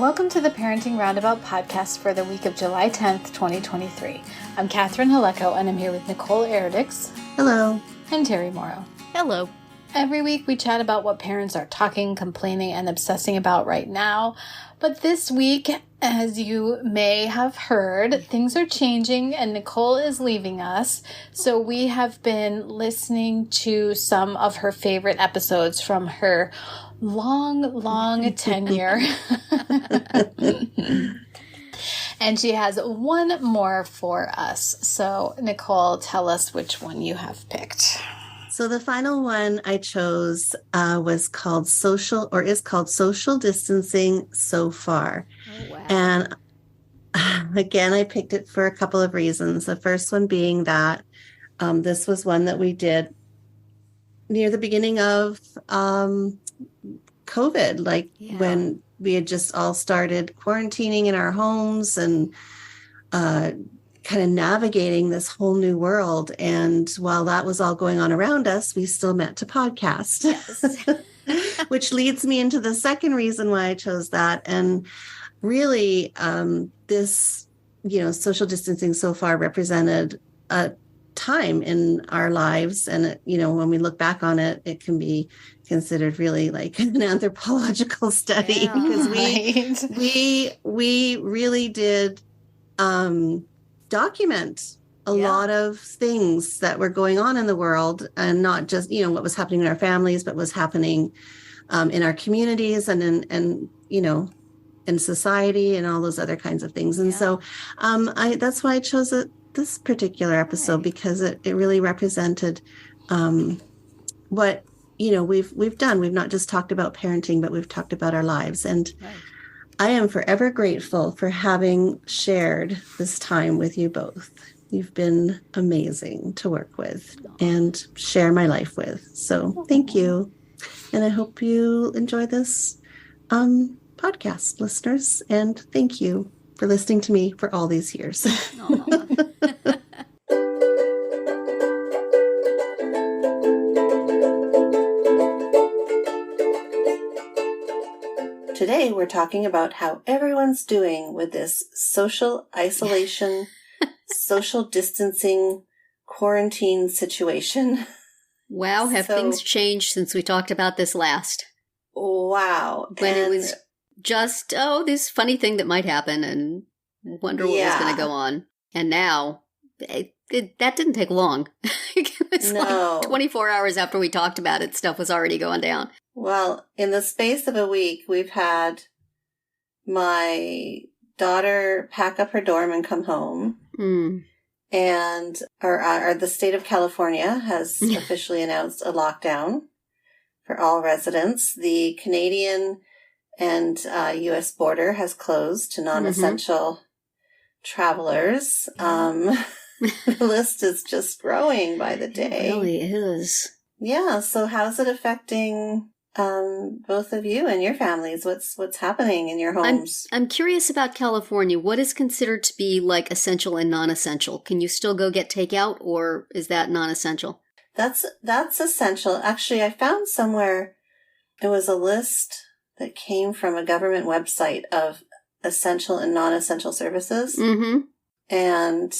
Welcome to the Parenting Roundabout podcast for the week of July 10th, 2023. I'm Catherine Haleko, and I'm here with Nicole Eredix. Hello. And Terri Morrow. Hello. Every week we chat about what parents are talking, complaining, and obsessing about right now. But this week, as you may have heard, things are changing and Nicole is leaving us. So we have been listening to some of her favorite episodes from her long tenure. And she has one more for us. So Nicole, tell us which one you have picked. So the final one I chose is called Social Distancing So Far. Oh, wow. And again, I picked it for a couple of reasons. The first one being that this was one that we did near the beginning of COVID, when we had just all started quarantining in our homes and kind of navigating this whole new world. And while that was all going on around us, we still met to podcast. Yes. Which leads me into the second reason why I chose that. And really, this, social distancing so far represented a time in our lives. And, when we look back on it, it can be considered really like an anthropological study, because we really did document a lot of things that were going on in the world, and not just, what was happening in our families, but was happening in our communities and in society and all those other kinds of things. And so that's why I chose this particular episode, because it really represented what, we've done. We've not just talked about parenting, but we've talked about our lives. And I am forever grateful for having shared this time with you both. You've been amazing to work with and share my life with. So thank you. And I hope you enjoy this podcast, listeners. And thank you for listening to me for all these years. Today, we're talking about how everyone's doing with this social isolation, social distancing, quarantine situation. Wow, have things changed since we talked about this last? Wow. When it was just, this funny thing that might happen and wonder what was going to go on. And now, that didn't take long. It was like 24 hours after we talked about it, stuff was already going down. Well, in the space of a week, we've had my daughter pack up her dorm and come home. And the state of California has officially announced a lockdown for all residents. The Canadian and U.S. border has closed to non-essential travelers. The list is just growing by the day. It really is. Yeah. So how's it affecting both of you and your families? What's happening in your homes? I'm curious about California. What is considered to be like essential and non-essential? Can you still go get takeout, or is that non-essential? That's essential. Actually, I found somewhere it was a list that came from a government website of essential and non-essential services. And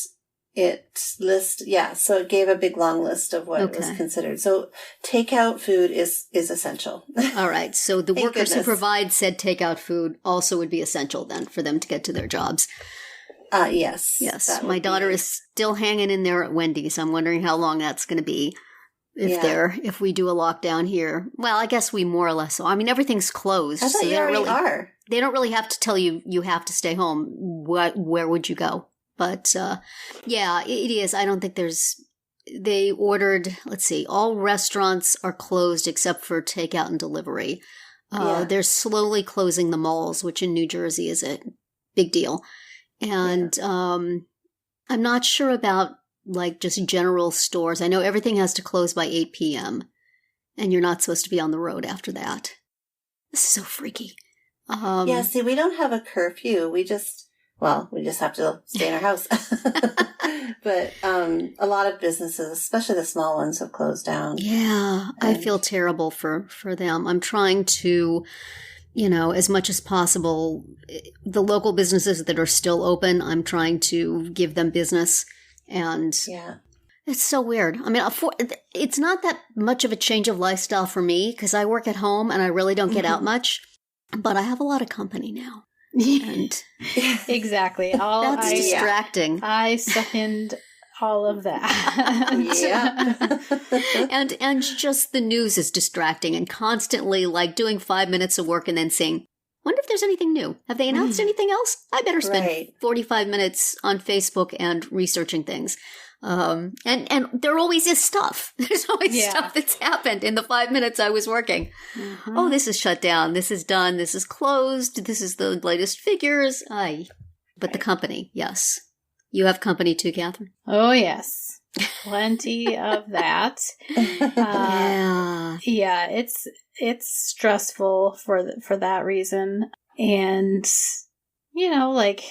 it so it gave a big long list of what was considered. So takeout food is essential. All right. So the workers who provide said takeout food also would be essential then for them to get to their jobs. Yes. Yes. My daughter is still hanging in there at Wendy's. I'm wondering how long that's going to be if we do a lockdown here. Well, I guess we more or less. I mean, everything's closed. I thought you already are. They don't really have to tell you have to stay home. Where would you go? But, it is. I don't think they ordered, let's see, all restaurants are closed except for takeout and delivery. They're slowly closing the malls, which in New Jersey is a big deal. And I'm not sure about, like, just general stores. I know everything has to close by 8 p.m., and you're not supposed to be on the road after that. This is so freaky. See, we don't have a curfew. We just have to stay in our house. But a lot of businesses, especially the small ones, have closed down. Yeah, I feel terrible for them. I'm trying to as much as possible, the local businesses that are still open, I'm trying to give them business. And it's so weird. I mean, it's not that much of a change of lifestyle for me because I work at home and I really don't get out much, but I have a lot of company now. And exactly. That's distracting. I second all of that. and just the news is distracting and constantly like doing 5 minutes of work and then saying, wonder if there's anything new. Have they announced anything else? I better spend 45 minutes on Facebook and researching things. And there always is stuff. There's always stuff that's happened in the 5 minutes I was working. Mm-hmm. Oh, this is shut down. This is done. This is closed. This is the latest figures. But the company, yes. You have company too, Catherine? Oh, yes. Plenty of that. Yeah, it's stressful for that reason. And, like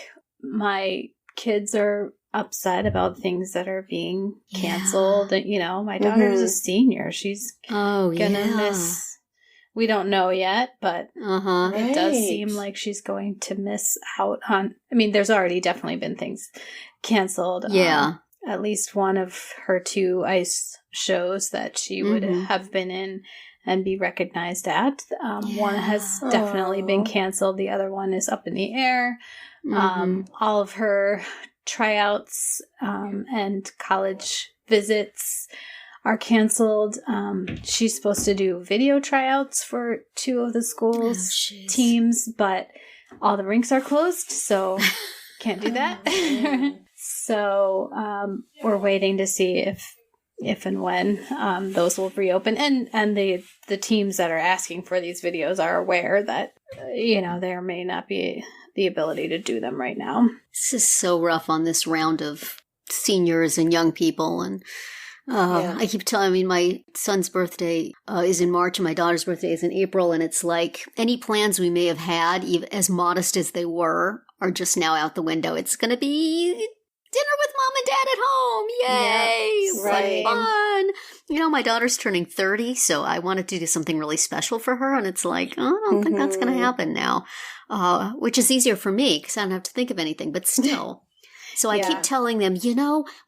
my kids are upset about things that are being canceled. My daughter's a senior. She's gonna miss. We don't know yet, but it does seem like she's going to miss out on. I mean, there's already definitely been things canceled. Yeah. At least one of her 2 ice shows that she would have been in and be recognized at. One has definitely been canceled. The other one is up in the air. All of her tryouts and college visits are canceled. She's supposed to do video tryouts for 2 of the school's teams, but all the rinks are closed, so can't do that. So we're waiting to see if and when those will reopen. And the teams that are asking for these videos are aware that, there may not be the ability to do them right now. This is so rough on this round of seniors and young people. And I keep telling my son's birthday is in March and my daughter's birthday is in April. And it's like any plans we may have had, even as modest as they were, are just now out the window. It's going to be dinner with mom and dad at home. Yay! Fun. My daughter's turning 30, so I wanted to do something really special for her. And it's like, I don't think that's going to happen now, which is easier for me because I don't have to think of anything, but still. So I keep telling them,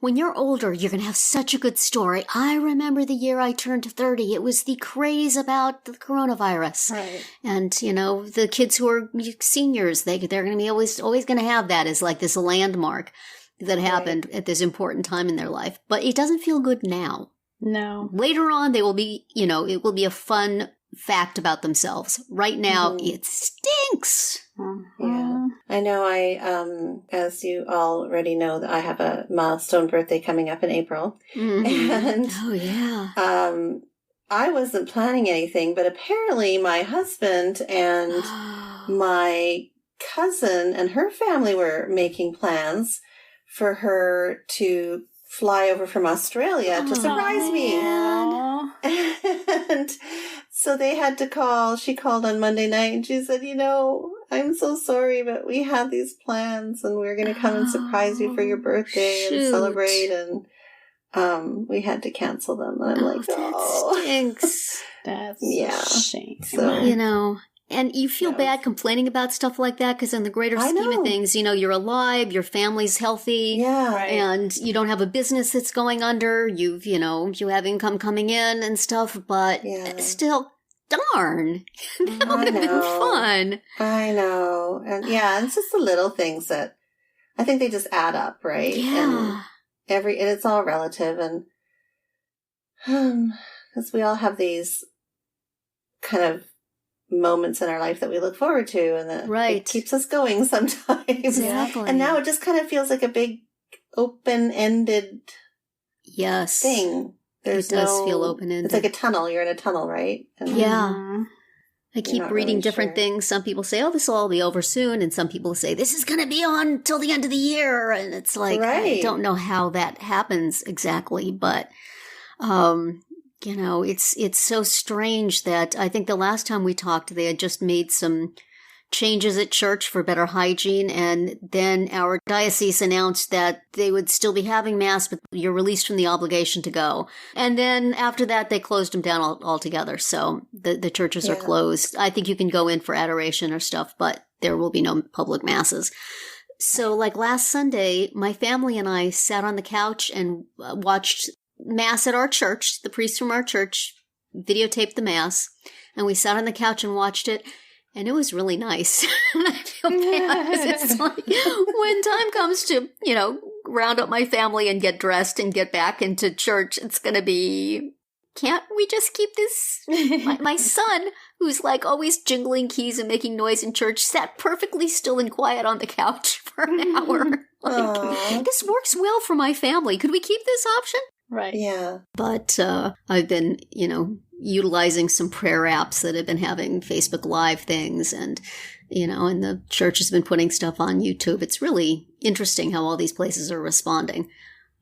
when you're older, you're going to have such a good story. I remember the year I turned 30. It was the craze about the coronavirus. Right. And, the kids who are seniors, they're going to be always going to have that as like this landmark that happened at this important time in their life. But it doesn't feel good now. No. Later on, they will be, it will be a fun fact about themselves. Right now, it stinks. Yeah. I know as you already know, that I have a milestone birthday coming up in April. And I wasn't planning anything, but apparently my husband and my cousin and her family were making plans for her to fly over from Australia to surprise me. And so they had to call. She called on Monday night and she said, I'm so sorry, but we had these plans and we're going to come and surprise you for your birthday and celebrate. And we had to cancel them. And I'm like, that stinks. That's a shame. So, and you feel bad complaining about stuff like that because in the greater scheme of things, you're alive, your family's healthy, and you don't have a business that's going under. You have income coming in and stuff, but still, darn, that would have been fun. I know, and it's just the little things that I think they just add up, right? Yeah, and it's all relative, and because we all have these kind of moments in our life that we look forward to and that it keeps us going sometimes. Exactly. And now it just kind of feels like a big open-ended thing. It does feel open-ended. It's like a tunnel. You're in a tunnel, right? And I keep reading different things. Some people say, this will all be over soon. And some people say, this is going to be on till the end of the year. And it's like, I don't know how that happens exactly. But, it's so strange that I think the last time we talked, they had just made some changes at church for better hygiene, and then our diocese announced that they would still be having Mass, but you're released from the obligation to go. And then after that, they closed them down altogether. So the churches are closed. I think you can go in for adoration or stuff, but there will be no public Masses. So like last Sunday, my family and I sat on the couch and watched Mass at our church. The priest from our church videotaped the Mass, and we sat on the couch and watched it. And it was really nice. And I feel bad because it's like when time comes to, round up my family and get dressed and get back into church, it's going to be, can't we just keep this? My son, who's like always jingling keys and making noise in church, sat perfectly still and quiet on the couch for an hour. This works well for my family. Could we keep this option? Right. Yeah. But I've been, utilizing some prayer apps that have been having Facebook Live things, and, and the church has been putting stuff on YouTube. It's really interesting how all these places are responding.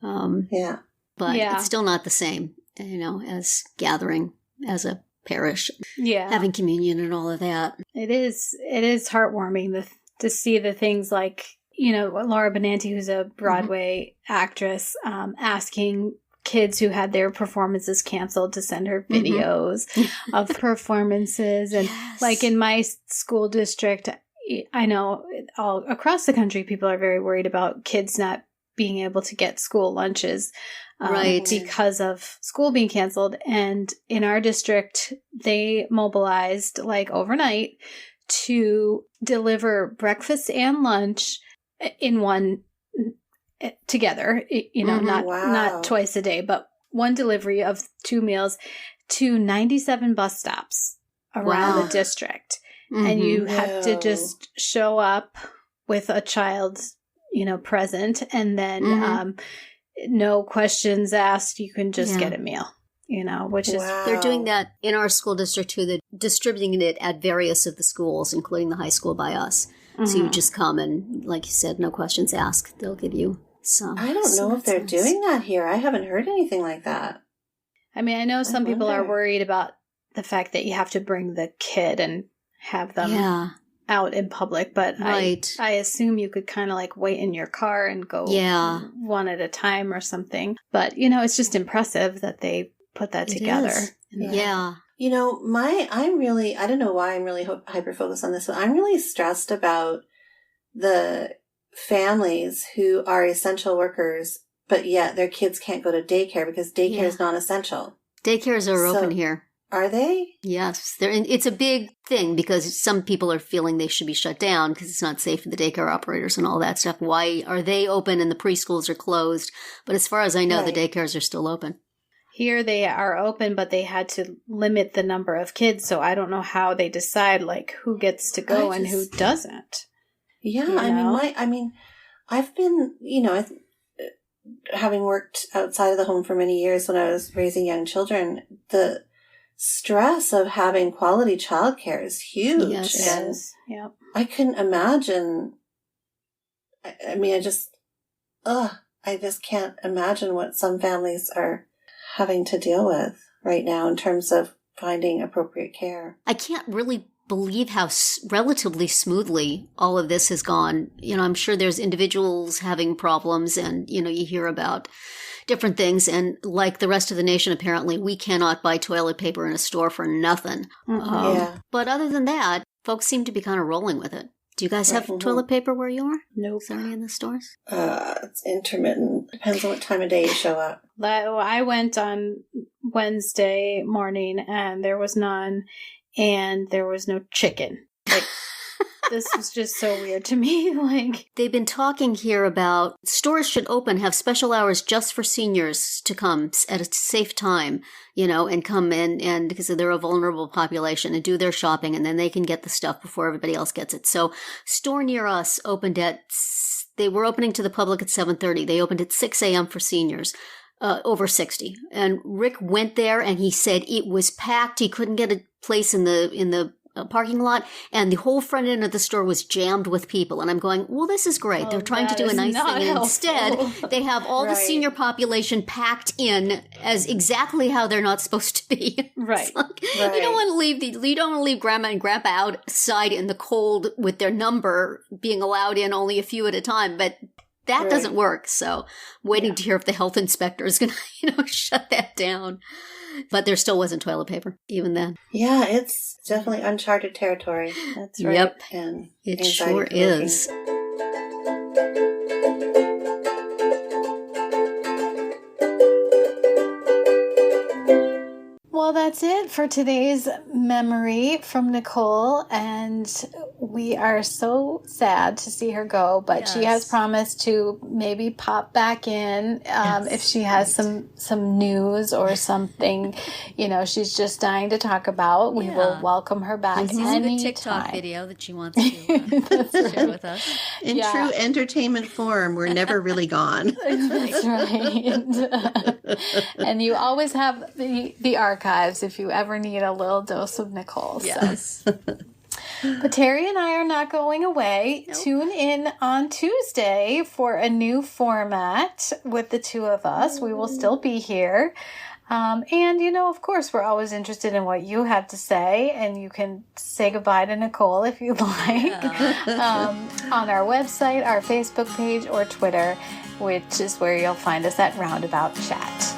But it's still not the same, as gathering as a parish. Yeah. Having communion and all of that. It is heartwarming to see the things like, Laura Benanti, who's a Broadway actress, asking kids who had their performances canceled to send her videos of performances. And like in my school district, I know all across the country, people are very worried about kids not being able to get school lunches because of school being canceled. And in our district, they mobilized like overnight to deliver breakfast and lunch in one together, not twice a day, but one delivery of 2 meals to 97 bus stops around the district. And you have to just show up with a child, present, and then no questions asked. You can just get a meal, which is... They're doing that in our school district too. They're distributing it at various of the schools, including the high school by us. So you just come and, like you said, no questions asked. They'll give you some. I don't know if they're doing that here. I haven't heard anything like that. I mean, I know some people are worried about the fact that you have to bring the kid and have them out in public, but I assume you could kind of like wait in your car and go one at a time or something. But, it's just impressive that they put that together. Yeah. I don't know why I'm really hyper-focused on this, but I'm really stressed about the families who are essential workers, but yet their kids can't go to daycare because daycare is non-essential. Daycares are open here. Are they? Yes. It's a big thing because some people are feeling they should be shut down because it's not safe for the daycare operators and all that stuff. Why are they open and the preschools are closed? But as far as I know, the daycares are still open. Here they are open, but they had to limit the number of kids, so I don't know how they decide like who gets to go and who doesn't. Yeah, I've been, having worked outside of the home for many years when I was raising young children, the stress of having quality childcare is huge. Yes, it is. Yeah. I couldn't imagine. I just can't imagine what some families are having to deal with right now in terms of finding appropriate care. I can't really believe how relatively smoothly all of this has gone. I'm sure there's individuals having problems and, you hear about different things. And like the rest of the nation, apparently, we cannot buy toilet paper in a store for nothing. But other than that, folks seem to be kind of rolling with it. Do you guys have toilet paper where you are? Nope. Is there any in the stores? It's intermittent. Depends on what time of day you show up. I went on Wednesday morning and there was none, and there was no chicken. Like, this was just so weird to me. Like, they've been talking here about stores should have special hours just for seniors to come at a safe time, and come in and because they're a vulnerable population and do their shopping, and then they can get the stuff before everybody else gets it. So, store near us they were opening to the public at 7:30. They opened at 6 a.m. for seniors. Over 60. And Rick went there and he said it was packed. He couldn't get a place in the parking lot, and the whole front end of the store was jammed with people. And I'm going, well, this is great. They're trying to do a nice thing. And instead, they have all the senior population packed in as exactly how they're not supposed to be. Right. You don't want to leave grandma and grandpa outside in the cold with their number being allowed in only a few at a time. But that doesn't work. So waiting to hear if the health inspector is going to, shut that down. But there still wasn't toilet paper, even then. Yeah, it's definitely uncharted territory. That's right. Yep. And it sure is. Well, that's it for today's memory from Nicole, and we are so sad to see her go, but she has promised to maybe pop back in if she has some news or something, she's just dying to talk about. We will welcome her back anytime. It's a good TikTok video that she wants to share with us. In true entertainment form, we're never really gone. That's right. And you always have the archives if you ever need a little dose of Nicole. Yes. So. But Terry and I are not going away. Nope. Tune in on Tuesday for a new format with the two of us. We will still be here. And, of course, we're always interested in what you have to say, and you can say goodbye to Nicole if you'd like on our website, our Facebook page, or Twitter, which is where you'll find us at Roundabout Chat.